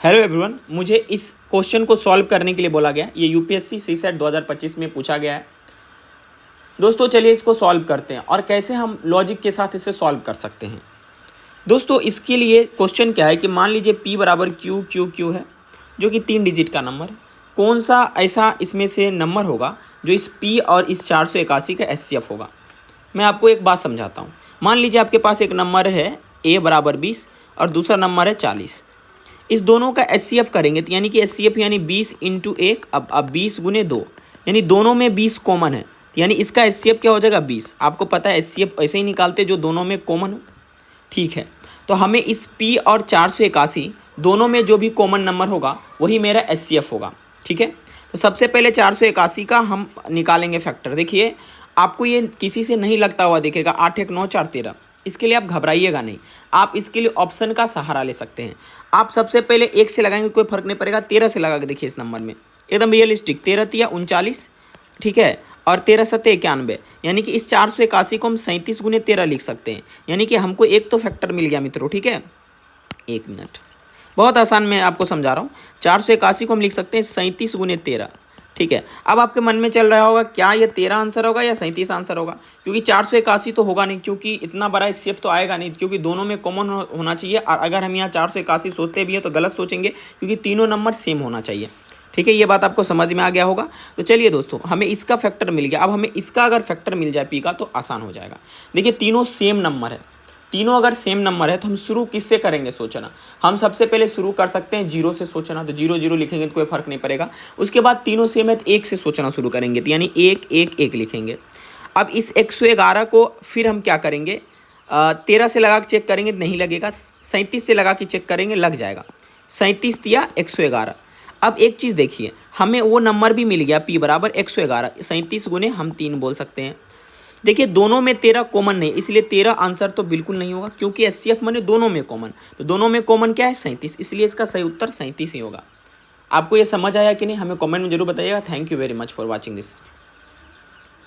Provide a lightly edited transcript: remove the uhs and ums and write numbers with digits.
Hello everyone, मुझे इस question को सॉल्व करने के लिए बोला गया। ये यूपीएससी सीसेट 2025 में पूछा गया है। दोस्तों चलिए इसको सॉल्व करते हैं और कैसे हम लॉजिक के साथ इसे सॉल्व कर सकते हैं। दोस्तों इसके लिए क्वेश्चन क्या है कि मान लीजिए P बराबर क्यू क्यू क्यू है, जो कि 3 डिजिट का नंबर है। कौन सा ऐसा इसमें से नंबर होगा जो इस P और इस 481 का एचसीएफ होगा। मैं आपको एक बात समझाता हूँ। मान लीजिए आपके पास एक नंबर है A बराबर 20 और दूसरा नंबर है 40। इस दोनों का एचसीएफ करेंगे तो यानी कि एचसीएफ यानी 20 इंटू 1, अब 20 गुने 2, यानी दोनों में 20 कॉमन है, तो यानी इसका एचसीएफ क्या हो जाएगा 20। आपको पता है एचसीएफ ऐसे ही निकालते जो दोनों में कॉमन हो। ठीक है, तो हमें इस P और 481 दोनों में जो भी कॉमन नंबर होगा वही मेरा एचसीएफ होगा। ठीक है, तो सबसे पहले 481 का हम निकालेंगे फैक्टर। देखिए आपको ये किसी से नहीं लगता हुआ दिखेगा, 8 1 9 4 13। इसके लिए आप घबराइएगा नहीं, आप इसके लिए ऑप्शन का सहारा ले सकते हैं। आप सबसे पहले 1 से लगाएंगे कोई फर्क नहीं पड़ेगा, 13 से लगा के देखिए इस नंबर में एकदम रियलिस्टिक। 13 तिया 39, ठीक है, और 13 सत्ते 91, यानी कि इस 481 को हम 37 गुने 13 लिख सकते हैं। यानी कि हमको एक तो फैक्टर मिल गया मित्रों। ठीक है, 1 मिनट, बहुत आसान मैं आपको समझा रहा हूँ। 481 को हम लिख सकते हैं 37 गुने 13। ठीक है, अब आपके मन में चल रहा होगा क्या ये 13 आंसर होगा या 37 आंसर होगा, क्योंकि 481 तो होगा नहीं, क्योंकि इतना बड़ा स्टेप तो आएगा नहीं, क्योंकि दोनों में कॉमन होना चाहिए। और अगर हम यहाँ 481 सोचते भी हैं तो गलत सोचेंगे, क्योंकि तीनों नंबर सेम होना चाहिए। ठीक है, ये बात आपको समझ में आ गया होगा। तो चलिए दोस्तों, हमें इसका फैक्टर मिल गया। अब हमें इसका अगर फैक्टर मिल जाए P का तो आसान हो जाएगा। देखिए तीनों सेम नंबर है, तीनों अगर सेम नंबर है तो हम शुरू किससे करेंगे सोचना। हम सबसे पहले शुरू कर सकते हैं 0 से सोचना, तो 0 0 लिखेंगे तो कोई फर्क नहीं पड़ेगा। उसके बाद तीनों सेम है तो 1 से सोचना शुरू करेंगे, तो यानी 1 1 1 लिखेंगे। अब इस 111 को फिर हम क्या करेंगे, 13 से लगा के चेक करेंगे, नहीं लगेगा। 37 से लगा के चेक करेंगे, लग जाएगा। 37 दिया 111। अब एक चीज़ देखिए, हमें वो नंबर भी मिल गया P बराबर 111। 37 गुने हम 3 बोल सकते हैं। देखिए दोनों में 13 कॉमन नहीं, इसलिए 13 आंसर तो बिल्कुल नहीं होगा, क्योंकि एचसीएफ माने दोनों में कॉमन। तो दोनों में कॉमन क्या है 37, इसलिए इसका सही उत्तर 37 ही होगा। आपको ये समझ आया कि नहीं, हमें कमेंट में जरूर बताइएगा। Thank you very much for watching this.